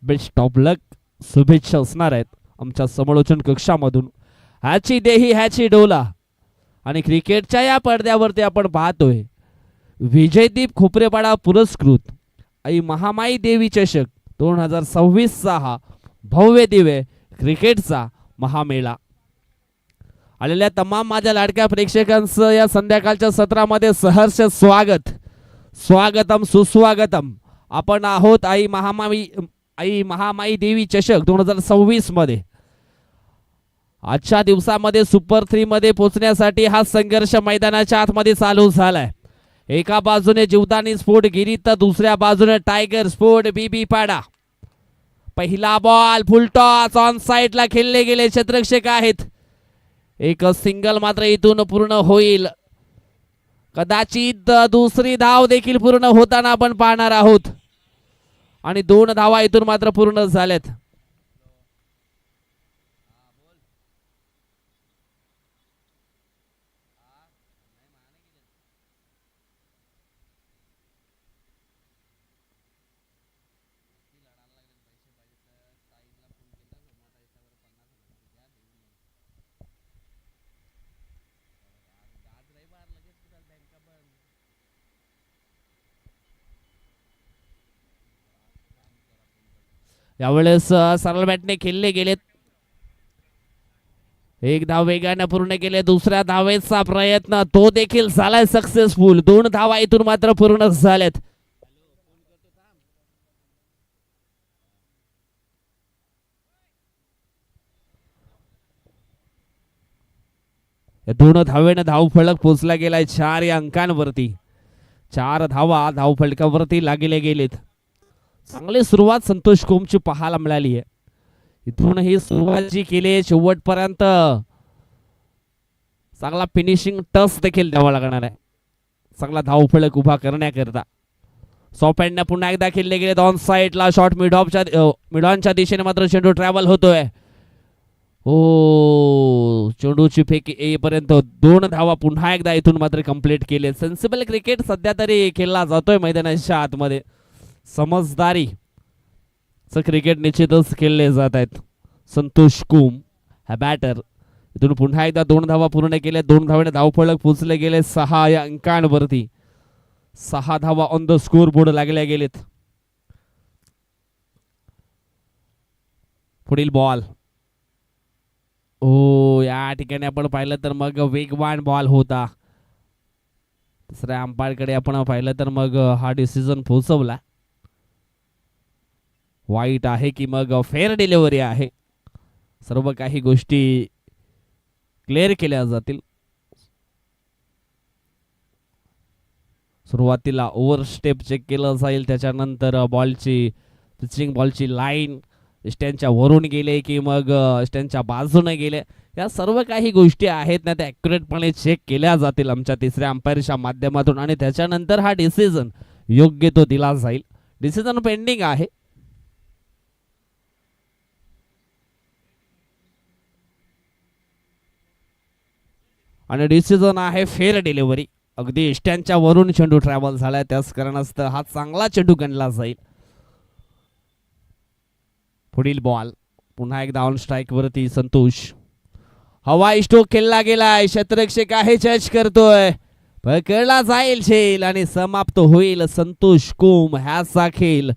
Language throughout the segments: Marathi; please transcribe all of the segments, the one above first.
बेस्ट ऑफ लक शुभेच्छा असणार आहेत आमच्या समालोचन कक्षामधून. ह्याची देही ह्याची डोला. आणि क्रिकेटच्या या पडद्यावरती आपण पाहतोय विजयदीप खोपरेपाडा पुरस्कृत आई महामाई देवी चषक 2026चा हा भव्य दिव्य क्रिकेटचा महामेळा. आलेल्या तमाम माझ्या लाडक्या प्रेक्षकांचं या संध्याकाळच्या सत्रामध्ये सहर्ष स्वागत, स्वागतम सुस्वागतम. आपण आहोत आई महामाई देवी चषक 2026 मध्ये. आजच्या दिवसामध्ये सुपर 3 मध्ये पोहोचण्यासाठी हा संघर्ष मैदानाच्या आतमध्ये चालू झालाय. एका बाजूने जीवदानी स्पोर्ट गिरी तर दुसऱ्या बाजूने टायगर स्पोर्ट बीबी पाडा. पहिला बॉल फुलटॉस ऑन साइडला खेळले गेले क्षेत्ररक्षक आहेत. एक सिंगल मात्र इथून पूर्ण होईल. कदाचित दुसरी धाव देखील पूर्ण होताना आपण पाहणार आहोत. आणि 2 धावा इथून मात्र पूर्ण झाल्यात. यावेळेस सरळ बॅटने खेळले गेलेत. एक धाव वेगाने पूर्ण केले. दुसऱ्या धावेचा प्रयत्न तो देखील झालाय सक्सेसफुल. 2 धावा इथून मात्र पूर्ण झाल्यात. या 2 धावेने धावफलक पोचला गेलाय 4 या अंकांवरती. 4 धावा धावफलकावरती लागले गेलेत. चांगली सुरुवात संतोष कोमची पाहायला मिळाली आहे. इथून ही सुरुवात जी केली शेवटपर्यंत चांगला फिनिशिंग टच देखील द्यावा लागणार आहे चांगला धावफलक उभा करण्याकरता. सॉफ्ट हँडने पुन्हा एकदा खेळले गेले. ऑन साइडला शॉट मिडॉनच्या दिशेने मात्र चेंडू ट्रॅव्हल होतोय. ओ चेंडूची फेक येईपर्यंत 2 धावा पुन्हा एकदा इथून मात्र कंप्लीट केले. सेन्सिबल क्रिकेट सध्या तरी खेळला जातोय मैदानाच्या आतमध्ये. समजदारी क्रिकेट निश्चितच खेळले जात आहेत. संतोष कुम हा बॅटर. इथून पुन्हा एकदा 2 धावा पूर्ण केल्या. 2 धावेने धावफलक पोचले गेले 6 या अंकांवरती. 6 धावा ऑन द स्कोर बोर्ड लागल्या गेलेत. पुढील बॉल ओ या ठिकाणी आपण पाहिलं तर मग वेगवान बॉल होता. दुसऱ्या अंपायरकडे आपण पाहिलं तर मग हा डिसिजन पोहोचवला. वाईट आहे की मग फेअर डिलिव्हरी आहे. सर्व काही गोष्टी क्लिअर केल्या जातील. सुरुवातीला ओव्हर स्टेप चेक केलं जाईल. त्याच्यानंतर पिचिंग बॉलची लाईन स्टँडच्या वरून गेले की मग स्टँडच्या बाजूने गेले. या सर्व काही गोष्टी आहेत ना त्या ॲक्युरेटपणे चेक केल्या जातील आमच्या तिसऱ्या अंपायरच्या माध्यमातून. आणि त्याच्यानंतर हा डिसिजन योग्य तो दिला जाईल. डिसिजन पेंडिंग आहे. आणि डिसिजन आहे फेअर डिलिव्हरी. अगदी स्टँडच्या वरून चेंडू ट्रॅव्हल झालाय त्याच कारणास्तव हा चांगला चेंडू गणला जाईल. पुढील बॉल पुन्हा एकदा ऑन स्ट्राइक वरती संतोष. हवाई स्ट्रोक खेळला गेलाय. क्षेत्ररक्षक आहे चर्च करतोय. पकडला जाईल झेल आणि समाप्त होईल संतोष कोम ह्याचा खेळ.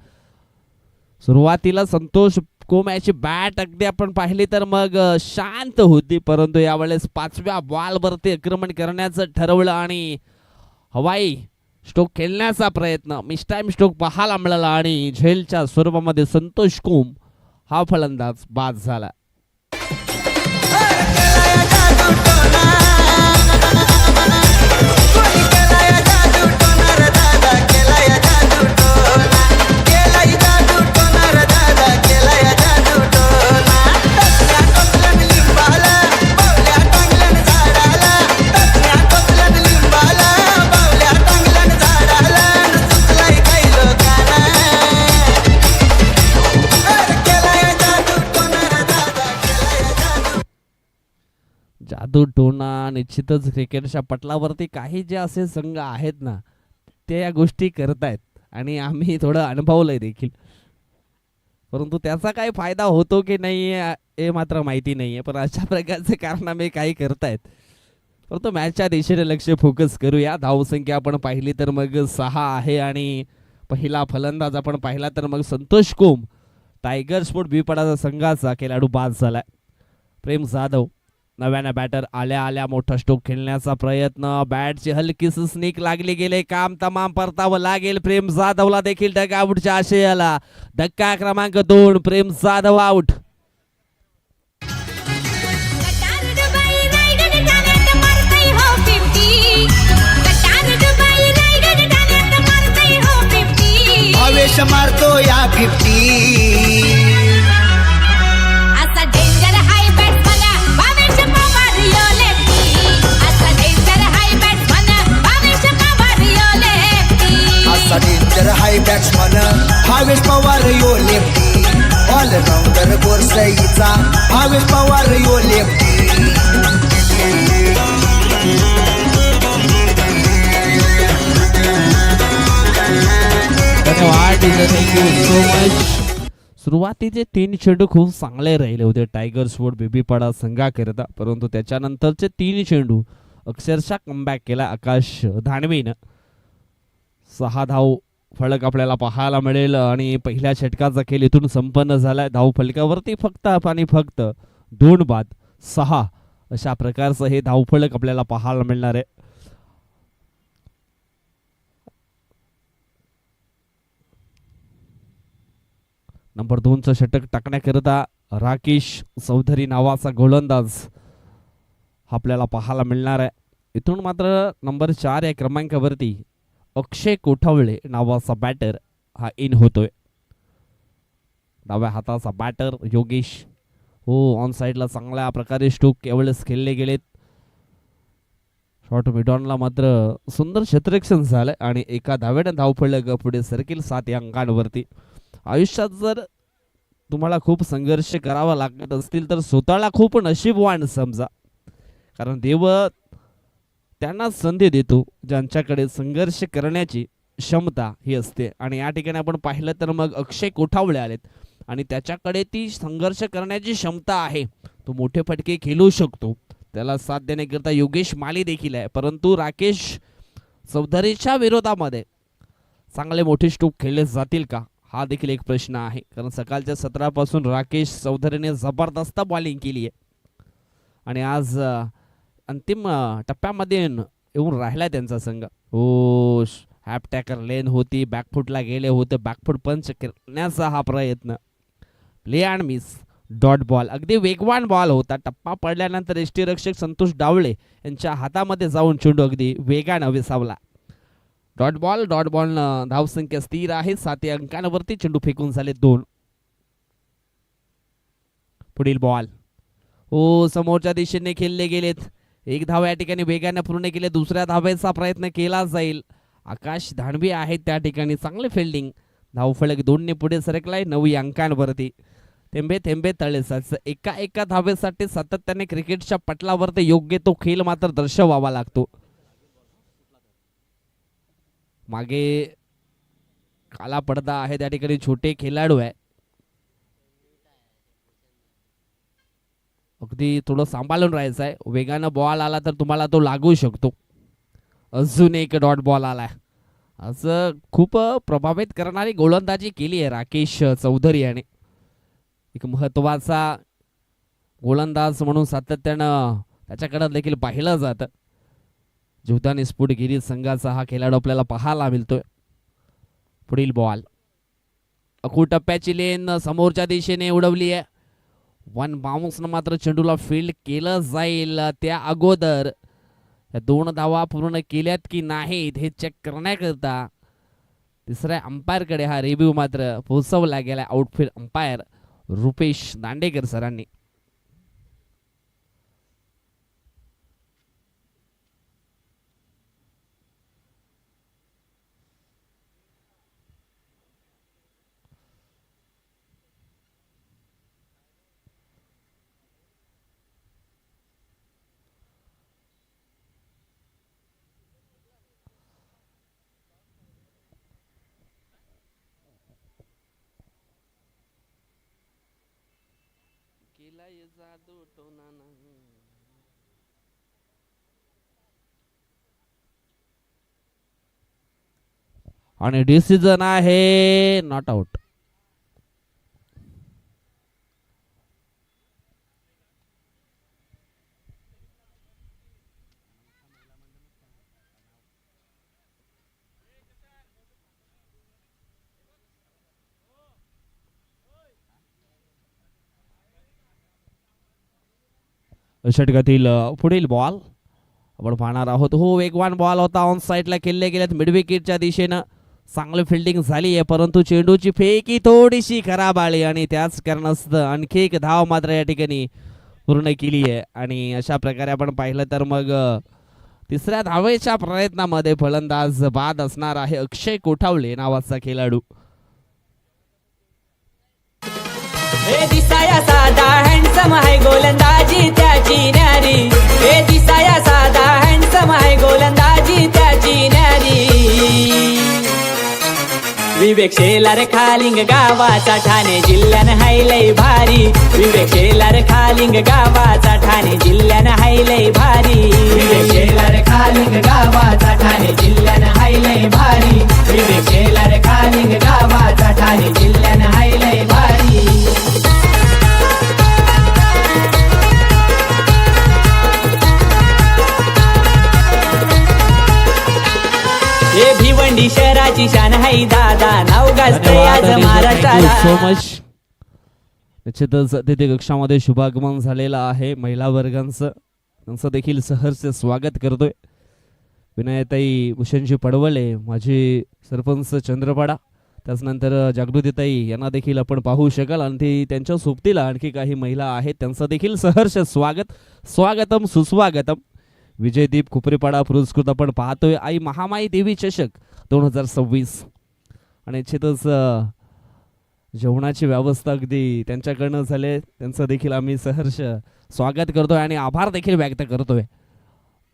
सुरुवातीला संतोष कोम याची बॅट अगदी आपण पाहिली तर मग शांत होती. परंतु यावेळेस 5व्या बॉलवरती आक्रमण करण्याचं ठरवलं आणि हवाई स्ट्रोक खेळण्याचा प्रयत्न मिस टाइम स्ट्रोक पाहायला मिळाला आणि झेलच्या स्वरूपामध्ये संतोष कोम हा फलंदाज बाद झाला. जादू टोना निश्चितच क्रिकेटच्या पटलावरती काही जे असे संघ आहेत ना ते या गोष्टी करतायत आणि आम्ही थोडं अनुभवलंय देखील. परंतु त्याचा काही फायदा होतो की नाही हे मात्र माहिती नाहीये. पण अशा प्रकारचे कारनामे काही करतायत. परंतु मॅचच्या दिशेने लक्ष फोकस करूया. धावसंख्या आपण पाहिली तर मग 6 आहे आणि पहिला फलंदाज आपण पाहिला तर मग संतोष कोम टायगर स्पोर्ट बीपडाचा संघाचा खेळाडू बाद झालाय. प्रेम जाधव नव्याने बॅटर आल्या आल्या मोठा स्ट्रोक खेळण्याचा प्रयत्न, बॅटची हलकी स्निक लागली गेले, काम तमाम परतावं लागेल. प्रेम जाधवला देखील डगआउटच्या आशयाला. धक्का क्रमांक 2, प्रेम जाधव आउट. भावेश मारतो या 50. डेंजर हाय बॅट्समन भावेश पवार यो लेफ्टी. ऑलराऊंडर गोरसईचा भावेश पवार यो लेफ्टी. धन्यवाद, थँक्यू सो मच. सुरुवातीचे 3 चेंडू खूप चांगले राहिले होते टायगर स्पोर्ट बेबीपाडा संघाकरिता, परंतु त्याच्यानंतरचे 3 चेंडू अक्षरशः कमबॅक केला आकाश धानवीनं. 6 धाव फलक आपल्याला पाहायला मिळेल आणि पहिल्या षटकाचा खेळ इथून संपन्न झालाय. धाव फलकावरती फक्त आणि फक्त 2 बाद 6 अशा प्रकारचं हे धावफलक आपल्याला पाहायला मिळणार आहे. नंबर 2चं षटक टाकण्याकरिता राकेश चौधरी नावाचा गोलंदाज आपल्याला पाहायला मिळणार आहे. इथून मात्र नंबर 4 या क्रमांकावरती अक्षय कोठावळे नावाचा बॅटर हा इन होतोय. डाव्या हाताचा बॅटर योगेश. हो, ऑन साइडला चांगल्या प्रकारे स्ट्रोक यावेळेस खेळले गेलेत. शॉर्ट मिडॉनला मात्र सुंदर क्षेत्ररक्षण झालंय आणि एका धावेने धावफलक पुढे सरकील 7 या अंकांवरती. आयुष्यात जर तुम्हाला खूप संघर्ष करावा लागत असतील तर स्वतःला खूप नशीबवान समजा, कारण देव त्यांना संधी देतो ज्यांच्याकडे संघर्ष करण्याची क्षमता ही असते. आणि या ठिकाणी आपण पाहिलं तर मग अक्षय कोठावळे आलेत आणि त्याच्याकडे ती संघर्ष करण्याची क्षमता आहे. तो मोठे फटके खेळू शकतो. त्याला साथ देण्याकरता योगेश माली देखील आहे, परंतु राकेश चौधरीच्या विरोधामध्ये चांगले मोठे स्ट्रोक खेळले जातील का हा देखील एक प्रश्न आहे. कारण सकाळच्या सत्रापासून राकेश चौधरीने जबरदस्त बॉलिंग केली आहे आणि आज अंतिम टप्प्यामध्ये येऊन राहिला त्यांचा संघ. हो, हॅप टॅकर लेन होती, बॅकफुटला गेले होते, बॅकफुट पंच करण्याचा हा प्रयत्न, play and miss, dot ball. अगदी वेगवान बॉल होता. टप्पा पडल्यानंतर यष्टीरक्षक संतोष डावळे यांच्या हातामध्ये जाऊन चेंडू अगदी वेगानं विसावला. डॉट बॉल धावसंख्या स्थिर आहे. 7 अंकांवरती चेंडू फेकून झाले 2. पुढील बॉल हो समोरच्या दिशेने खेळले गेलेत. 1 धाव या ठिकाणी वेगाने पूर्ण केले. दुसऱ्या धावेचा प्रयत्न केला जाईल. आकाश धानवी आहेत त्या ठिकाणी. चांगले फिल्डिंग. धावफलक 2 ने पुढे सरकलाय 9 अंकांवरती. थेंबे थेंबे तळे साचे. एका धावेसाठी सातत्याने क्रिकेटच्या पटलावरती योग्य तो खेळ मात्र दर्शवावा लागतो. मागे काला पडदा आहे त्या ठिकाणी छोटे खेळाडू आहे. अगदी थोडं सांभाळून राहायचं आहे. वेगानं बॉल आला तर तुम्हाला तो लागू शकतो. अजून एक डॉट बॉल आलाय. असं खूप प्रभावित करणारी गोलंदाजी केली आहे राकेश चौधरी याने. एक महत्वाचा गोलंदाज म्हणून सातत्यानं त्याच्याकडे देखील पाहिलं जातं. जीवदानी स्फुटगिरी संघाचा हा खेळाडू आपल्याला पाहायला मिळतोय. पुढील बॉल अखू टप्प्याची लेन समोरच्या दिशेने उडवली आहे. 1 बाउन्सनं मात्र चेंडूला फील्ड केलं जाईल. त्या अगोदर 2 धावा पूर्ण केल्यात की नाहीत हे चेक करण्याकरता तिसऱ्या अंपायरकडे हा रिव्ह्यू मात्र पोहोचवला गेला आउटफील्ड अंपायर रुपेश दांडेकर सरांनी. आणि डिसिजन आहे नॉट आउट. षटकातील पुढील बॉल आपण पाहणार आहोत. हो, वेगवान बॉल होता, ऑन साईडला खेळले गेलेत मिड विकेटच्या दिशेनं. चांगली फिल्डिंग झाली आहे, परंतु चेंडूची फेकी थोडीशी खराब आली आणि त्याच कारणास्तव आणखी एक धाव मात्र या ठिकाणी पूर्ण केली आहे. आणि अशा प्रकारे आपण पाहिलं तर मग तिसऱ्या धावेच्या प्रयत्नामध्ये फलंदाज बाद असणार आहे अक्षय कोठावले नावाचा खेळाडू. हे दिसाया साधा हँडसम आहे गोलंदाजी त्याची न्यारी. हे दिसाया साधा हँडसम आहे गोलंदाजी त्याची न्यारी. विवेक शेलार खालिंग गावाचा ठाणे जिल्ह्यान हाय लय भारी. विवेक शेलार खालिंग गावाचा ठाणे जिल्ह्यान हाय लय भारी. विवेक शेलार खालिंग गावाचा ठाणे जिल्ह्यान हाय लय भारी. विवेक शेलार खालिंग गावाचा ठाणे जिल्ह्यान हाय लय भारी. हे भिवंडी शहराची शान हाय दादा. नाव गाजतंय आज महाराष्ट्राला. So much. निश्चितच तिथे कक्षामध्ये शुभागमन झालेलं आहे महिला वर्गांचं. त्यांचं देखील सहर्ष स्वागत करतोय. विनयताई भूषणजी पडवले, माझी सरपंच चंद्रपाडा, त्याचनंतर जागृतीताई यांना देखील आपण पाहू शकाल. आणि ती त्यांच्या सोबतीला आणखी काही महिला आहेत, त्यांचं देखील सहर्ष स्वागत. स्वागतम सुस्वागतम. विजयदीप खुपरेपाडा पुरस्कृत आपण पाहतोय आई महामाई देवी चषक 2026. आणि निश्चितच जेवणाची व्यवस्था अगदी त्यांच्याकडनं झाले, त्यांचं देखील आम्ही सहर्ष स्वागत करतोय आणि आभार देखील व्यक्त करतोय.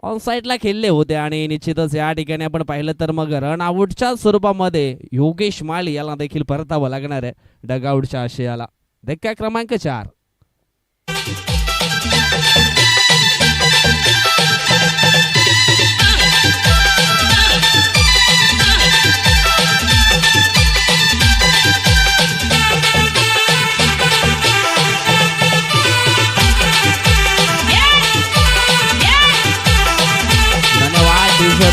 ऑन साईडला खेळले होते आणि निश्चितच या ठिकाणी आपण पाहिलं तर मग रन आउटच्या स्वरूपामध्ये योगेश माळी याला देखील परतावं लागणार आहे डगआउटच्या आशयाला. धक्का क्रमांक 4.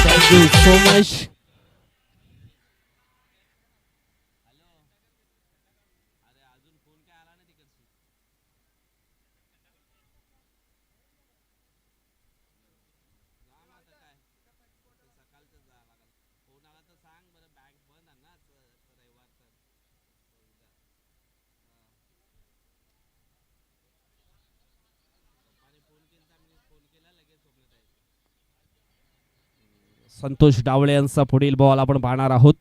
Thank you so much. Santosh डावळे यांचा पुढील बॉल आपण पाहणार आहोत.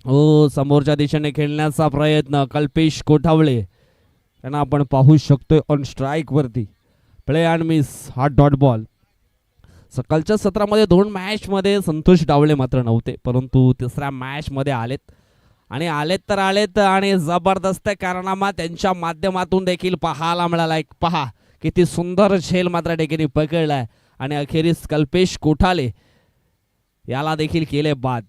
हो, समोरच्या दिशेने खेळण्याचा प्रयत्न कल्पेश कोठावळे त्यांना आपण पाहू शकतोय ऑन स्ट्राईक वरती. प्ले अँड मिस हा डॉट बॉल. सकाळच्या सत्रामध्ये 2 मॅचमध्ये संतोष डावळे मात्र नव्हते, परंतु तिसऱ्या मॅचमध्ये आलेत आणि आलेत आणि जबरदस्त कारनामा त्यांच्या माध्यमातून देखील पाहायला मिळाला. एक पहा किती सुंदर झेल मात्र ठिकाणी पकडलाय आणि अखेरीस कल्पेश कोठाले याला देखील केले बाद.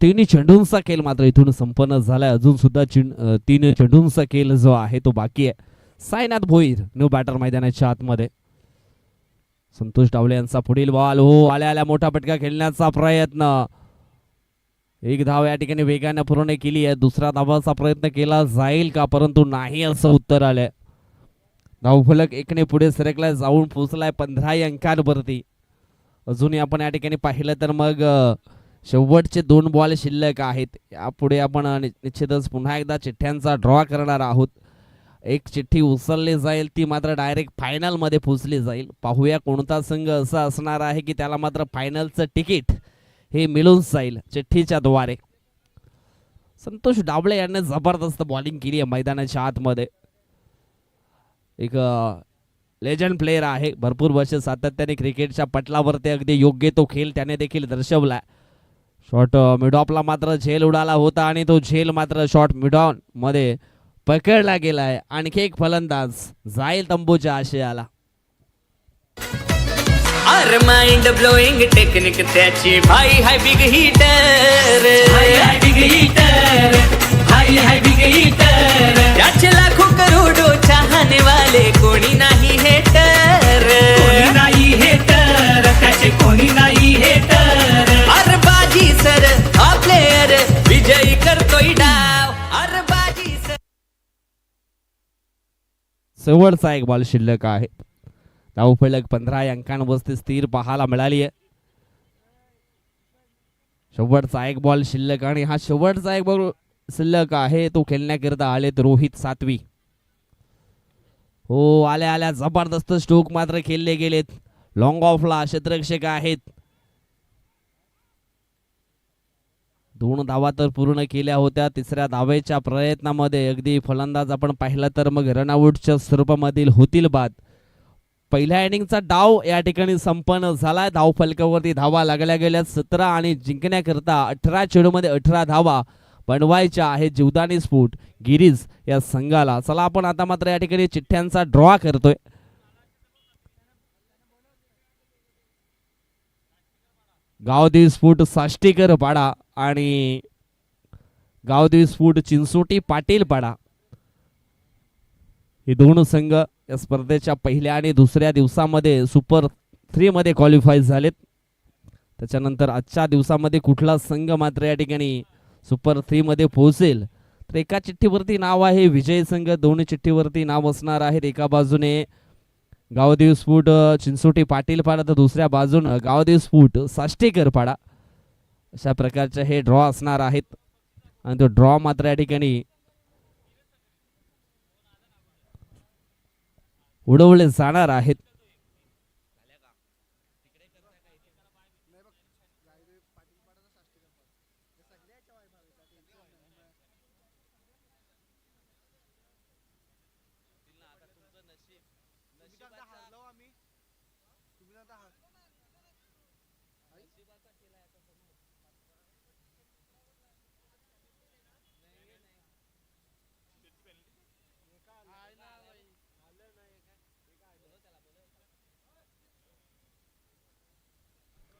तिन्ही चेंडूंचा खेळ मात्र इथून संपन्न झालाय. अजून सुद्धा 3 चेंडूंचा खेळ जो आहे तो बाकी आहे. साईनाथ भोईर न्यू बॅटर मैदानाच्या आतमध्ये. संतोष डावले यांचा पुढील बॉल. हो, आल्या मोठा फटका खेळण्याचा प्रयत्न. एक धाव या ठिकाणी वेगाने पूर्ण केली आहे. दुसरा धावाचा प्रयत्न केला जाईल का, परंतु नाही असं उत्तर आलंय. धावफलक 1ने पुढे सरकलाय, जाऊन पोहोचलाय 15 अंकांवरती. अजूनही आपण या ठिकाणी पाहिलं तर मग शेवटचे 2 बॉल शिल्लक आहेत. यापुढे आपण निश्चितच पुन्हा एकदा चिठ्ठ्यांचा ड्रॉ करणार आहोत. एक चिठ्ठी उचलली जाईल, ती मात्र डायरेक्ट फायनल मध्ये पोहोचली जाईल. पाहूया कोणता संघ असा असणार आहे की त्याला मात्र फायनलचं तिकीट हे मिळून जाईल चिठ्ठीच्या द्वारे. संतोष डाबळे यांनी जबरदस्त बॉलिंग केली आहे मैदानाच्या आतमध्ये. एक लेजंड प्लेयर आहे, भरपूर वर्ष सातत्याने क्रिकेटच्या पटलावरती अगदी योग्य तो खेळ त्याने देखील दर्शवला. शॉट मिड ऑफला मात्र झेल उडाला होता आणि तो झेल मात्र शॉट मिड ऑन मध्ये पकडला गेलाय. आणखी एक फलंदाज जाईल तंबूच्या आशयाला. अरे माइंड ब्लोइंग टेक्निक त्याची भाई हाय बिग हिटर, हाय हाय बिग हिटर, हाय हाय बिग हिटर. त्याचे लाखो करोडो चाहने वाले कोणी नाही हेटर, कोणी नाही हेटर, त्याचे कोणी नाही हेटर. अरे बाजी सर हा प्लेयर विजयी करतोय डाव, अरे बाजी सर. शेवटचा एक बॉल शिल्लक आहे. धावफलक 15 अंकांवरती स्थिर पाहायला मिळाली आहे. शेवटचा एक बॉल शिल्लक आणि हा शेवटचा एक बॉल शिल्लक आहे तो खेळण्याकरिता आलेत रोहित सातवी. हो, आल्या आल्या जबरदस्त स्ट्रोक मात्र खेळले गेलेत. लॉंग ऑफला क्षेत्ररक्षक आहेत. 2 धावा तर पूर्ण केल्या होत्या. तिसऱ्या धावेच्या प्रयत्नामध्ये अगदी फलंदाज आपण पाहिलं तर मग रनआउटच्या स्वरूपामधील होतील बाद. पहिल्या इनिंगचा डाव या ठिकाणी संपन्न झाला. धाव फलकावरती धावा लागल्या गेल्या 17 आणि जिंकण्याकरता 18 चेंडूमध्ये 18 धावा बनवायच्या आहेत जीवदानी स्फोट गिरीज या संघाला. चला आपण आता मात्र या ठिकाणी चिठ्ठ्यांचा ड्रॉ करतोय. गावदेवी स्फोट साष्टीकर पाडा आणि गावदेवी स्फोट चिंचोटी पाटील पाडा हे 2 संघ या स्पर्धेच्या पहिल्या आणि दुसऱ्या दिवसामध्ये सुपर 3 मध्ये क्वालिफाय झालेत. त्याच्यानंतर आजच्या दिवसामध्ये कुठला संघ मात्र या ठिकाणी सुपर 3 मध्ये पोहोचेल तर एका चिठ्ठीवरती नाव आहे विजय संघ, 2 चिठ्ठीवरती नाव असणार आहेत. एका बाजूने गावदेवी स्फोट चिंचोटी पाटील पाडा तर दुसऱ्या बाजूने गावदेवी स्फोट साष्टीकर पाडा. अशा प्रकारचे हे ड्रॉ असणार आहेत आणि तो ड्रॉ मात्र या ठिकाणी उडवले जाणार आहेत.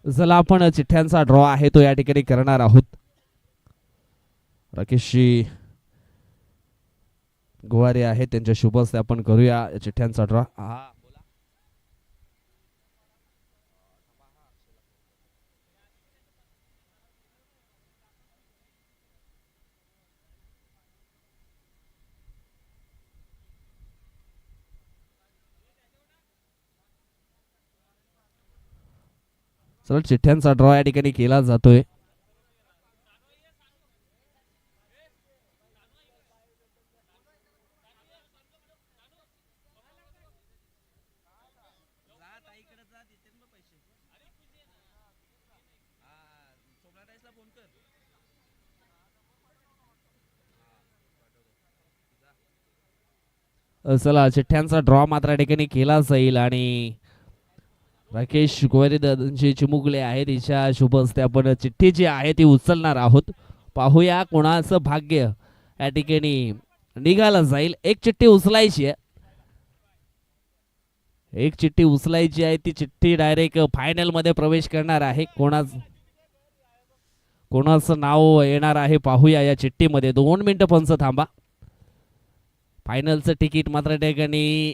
चला आपण चिठ्ठ्यांचा ड्रॉ आहे तो या ठिकाणी करणार आहोत. राकेशजी गुवारे आहेत त्यांच्या शुभ हस्ते आपण करूया या चिठ्ठ्यांचा ड्रॉ. चला चिठ्ठ्यांचा ड्रॉ या ठिकाणी केला जातोय. चला चिठ्ठ्यांचा ड्रॉ मात्र या ठिकाणी केला जाईल आणि राकेश गोवारी दादांची चिमुकले आहेत तिच्या शुभ हस्ते आपण चिठ्ठी जी आहे ती उचलणार आहोत. पाहूया कोणाचं भाग्य या ठिकाणी निघाला जाईल. एक चिठ्ठी उचलायची आहे, एक चिठ्ठी उचलायची आहे. ती चिठ्ठी डायरेक्ट फायनल मध्ये प्रवेश करणार आहे. कोणाचं नाव येणार आहे पाहूया या चिठ्ठीमध्ये. 2 मिनिटं पंच थांबा. फायनलचं तिकीट मात्र ठिकाणी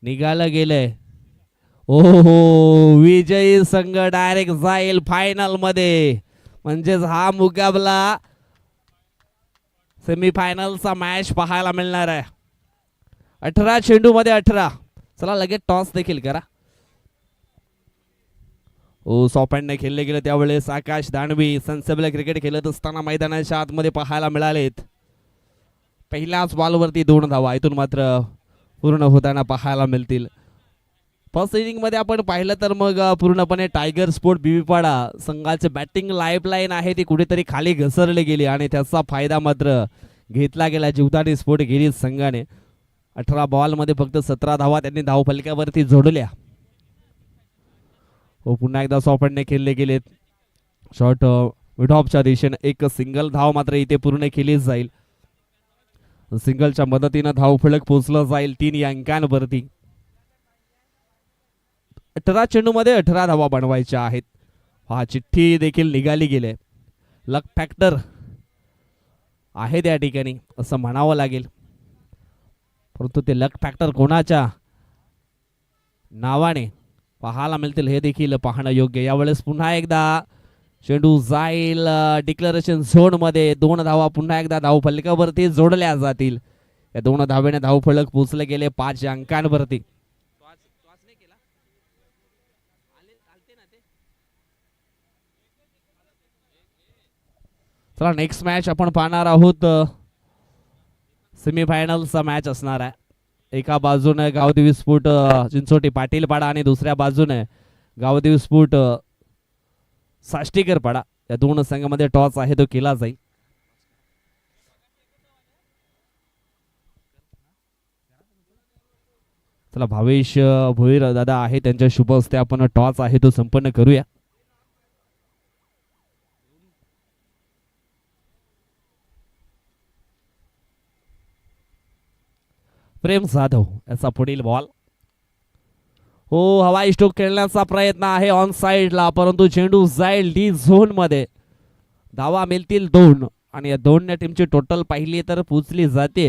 निघालं गेलंय. ओहो, विजयी संघ डायरेक्ट जाईल फायनल मध्ये. म्हणजेच हा मुकाबला सेमीफायनलचा मॅच पाहायला मिळणार आहे. 18 चेंडू मध्ये 18. चला लगेच टॉस देखील करा. सॉपॅन्डने खेळले गेले त्यावेळेस आकाश दानवी सेन्सेबल क्रिकेट खेळत असताना मैदानाच्या आतमध्ये पाहायला मिळालेत. पहिल्याच बॉलवरती 2 धावा इथून मात्र पूर्ण होताना पाहायला मिळतील. फर्स्ट इनिंगमध्ये आपण पाहिलं तर मग पूर्णपणे टायगर स्पोर्ट बीबीपाडा संघाचे बॅटिंग लाईफलाईन आहे ती कुठेतरी खाली घसरली गेली आणि त्याचा फायदा मात्र घेतला गेला जीवदानी स्पोर्ट गिरीज संघाने. 18 बॉलमध्ये फक्त 17 धावा त्यांनी धावफलकावरती जोडल्या. पुन्हा एकदा सॉपॅन्डने खेळले गेलेत. शॉर्ट मिडऑफच्या दिशेने एक सिंगल धाव मात्र इथे पूर्ण केली जाईल. सिंगलच्या मदतीनं धावफलक पोहोचलं जाईल 3 या अंकांवरती. 18 चेंडूमध्ये 18 धावा बनवायच्या आहेत. हा चिठ्ठी देखील निघाली गेले. लक फॅक्टर आहे त्या ठिकाणी असं म्हणावं लागेल. परंतु ते लक फॅक्टर कोणाच्या नावाने पाहायला मिळतील हे देखील पाहणं योग्य. यावेळेस पुन्हा एकदा चेंडू जाईल डिक्लेरेशन झोन मध्ये. 2 धावा पुन्हा एकदा धावफलकावरती जोडल्या जातील. या 2 धावेने धावफलक पोचले गेले 5 अंकांवरती. चला नेक्स्ट मॅच आपण पाहणार आहोत. सेमीफायनलचा मॅच असणार आहे. एका बाजूने गावदेवी स्फोट चिंचोटी पाटीलपाडा आणि दुसऱ्या बाजूने गावदेवी स्फोट साष्टीकरपाडा. या 2 संघामध्ये टॉस आहे तो केला जाईल. चला भावेश भोईर दादा आहे त्यांच्या शुभ हस्ते आपण टॉस आहे तो संपन्न करूया. प्रेम जाधव याचा पुढील बॉल. हवाई स्ट्रोक खेळण्याचा प्रयत्न आहे ऑन साइडला परंतु चेंडू जाईल डी झोन मध्ये. धावा मिळतील 2 आणि या 2 टीमची टोटल पाहिली तर पोचली जाते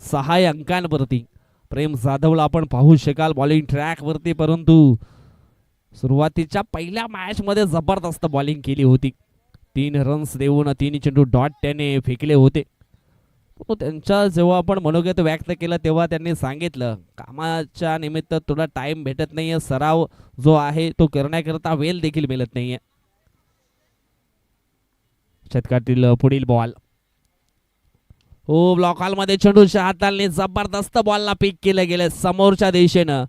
6 अंकांवरती. प्रेम जाधवला आपण पाहू शकाल बॉलिंग ट्रॅक वरती परंतु सुरुवातीच्या पहिल्या मॅच मध्ये जबरदस्त बॉलिंग केली होती. 3 रन्स देऊन 3 चेंडू डॉट त्याने फेकले होते. त्यांच्या जेव्हा आपण मनोगत व्यक्त केलं तेव्हा त्यांनी सांगितलं कामाच्या निमित्त थोडा टाइम भेटत नाहीये. सराव जो आहे तो करण्याकरता वेळ देखील मिळत नाहीये. षटकातील पुढील बॉल. ब्लॉक हॉल मध्ये चेंडूच्या हाताने जबरदस्त बॉलला पिक केले गेले समोरच्या दिशेनं.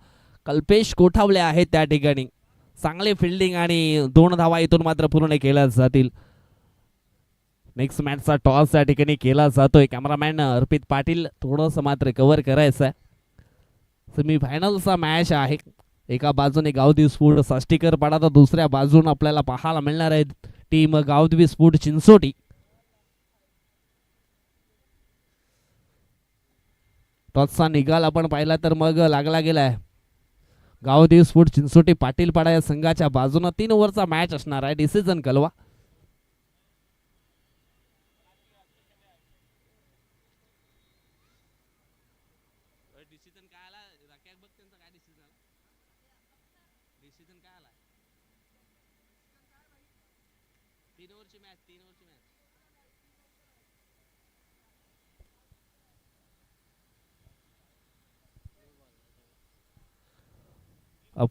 कल्पेश कोठावले आहेत त्या ठिकाणी. चांगली फिल्डिंग आणि 2 धावा इथून मात्र पूर्ण केल्या जातील. नेक्स्ट मॅचचा टॉस या ठिकाणी केला जातोय. कॅमेरामॅन अर्पित पाटील थोडंसं मात्र कव्हर करायचं आहे. सेमीफायनलचा मॅच आहे. एका बाजूने गावदेवी स्फोट साष्टीकरपाडा तर दुसऱ्या बाजूने आपल्याला पाहायला मिळणार आहे टीम गावदेवी स्फोट चिंचोटी. टॉसचा निकाल आपण पाहिला तर मग लागला गेलाय गावदेवी स्फोट चिंचोटी पाटीलपाडा या संघाच्या बाजूने. 3 ओव्हरचा मॅच असणार आहे. डिसिजन कलवा.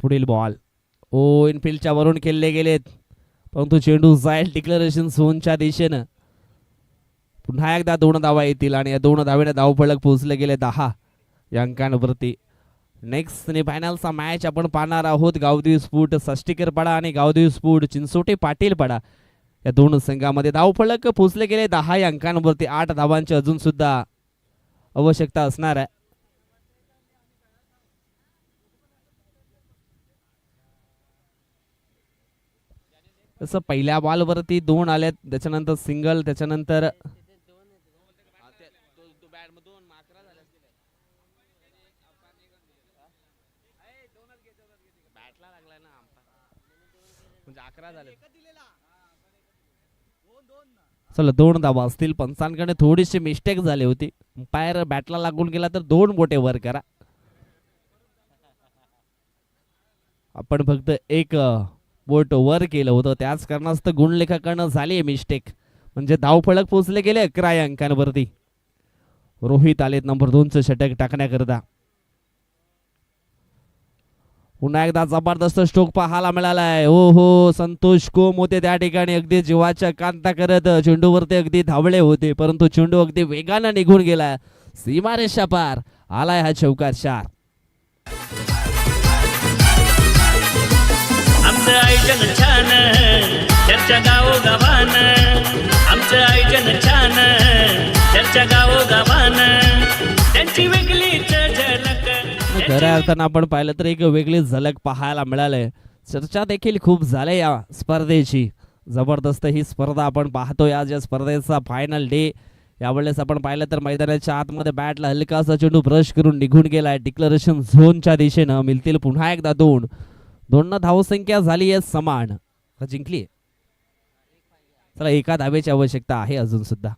पुढील बॉल इनफिल्डच्या वरून खेळले गेलेत परंतु चेंडू जाईल डिक्लेरेशन झोनच्या दिशेनं. पुन्हा एकदा 2 धावा येतील आणि या 2 धावेने धावफलक पोहोचले गेले 10 या अंकांवरती. नेक्स्ट सेमीफायनलचा मॅच आपण पाहणार आहोत. गावदेवी स्फोट साष्टीकरपाडा आणि गावदेवी स्फोट चिंचोटी पाटीलपाडा या 2 संघामध्ये धावफलक पोहोचले गेले 10 या अंकांवरती. 8 धावांची अजून सुद्धा आवश्यकता असणार आहे. तसं पहिल्या बॉलवरती 2 आलेत त्याच्यानंतर सिंगल त्याच्यानंतर चला 2 धावा असतील. पंचांकडे थोडीशी मिस्टेक झाली होती. अंपायर बॅटला लागून गेला तर 2 बोटे वर करा. आपण फक्त 1 बोट वर केलं होतं त्याच कारणास्तव गुणलेखाकडनं झाली मिस्टेक म्हणजे धावफलक पोहोचले गेले 11 या अंकांवरती. रोहित आलेत नंबर 2 चं षटक टाकण्याकरता. पुन्हा एकदा जबरदस्त स्ट्रोक पाहायला मिळालाय. ओ हो, संतोष कोम होते त्या ठिकाणी, अगदी जीवाच्या कांता करत चेंडूवरती अगदी धावले होते, परंतु चेंडू अगदी वेगानं निघून गेलाय. सीमारेषा पार आलाय हा चौकार 4. आमचं आयोजन छान चर्चा गावोगावान, आमचं आयोजन छान चर्चा गावोगावान, त्यांची वेगळीच झलक. खऱ्या अर्थानं आपण पाहिलं तर एक वेगळी झलक पाहायला मिळाले. चर्चा देखील खूप झाले या स्पर्धेची. जबरदस्त ही स्पर्धा आपण पाहतोय. आज या स्पर्धेचा फायनल डे. यावेळेस आपण पाहिलं तर मैदानाच्या आतमध्ये बॅटला हलकासा चेंडू ब्रश करून निघून गेलाय डिक्लरेशन झोनच्या दिशेनं. मिळतील पुन्हा एकदा 2 धावसंख्या झाली आहे समान. जिंकली. चला, एका धावेची आवश्यकता आहे अजून सुद्धा.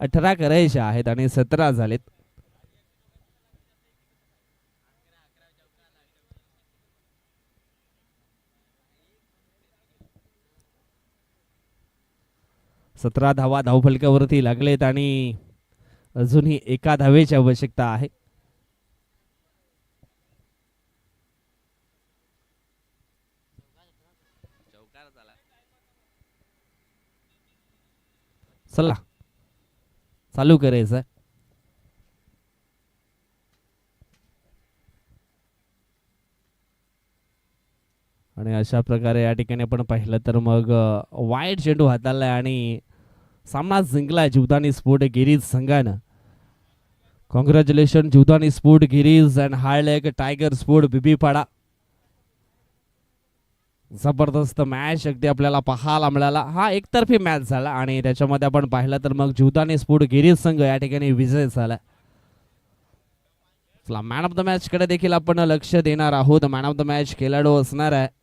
अठरा करायचे आहेत आणि 17 झालेत. सतरा धावा धावफलकावरती लागलेत आणि अजूनही एका धावेची आवश्यकता आहे. चला, चालू करायचं. आणि अशा प्रकारे या ठिकाणी आपण पाहिलं तर मग वाईट चेंडू हाताळलाय आणि सामना जिंकलाय जीवदानी स्पोर्ट गिरीज संघानं. कॉंग्रॅच्युलेशन जीवदानी स्पोर्ट गिरीज अँड हार्लेक टायगर स्पोर्ट बिबीपाडा. जबरदस्त मॅच अगदी आपल्याला पाहायला मिळाला. हा एकतर्फी मॅच झाला आणि त्याच्यामध्ये आपण पाहिलं तर मग जीवदानी स्पोर्ट गिरीज संघ या ठिकाणी विजय झाला. चला, मॅन ऑफ द मॅच कडे देखील आपण लक्ष देणार आहोत. मॅन ऑफ द मॅच खेळाडू असणार आहे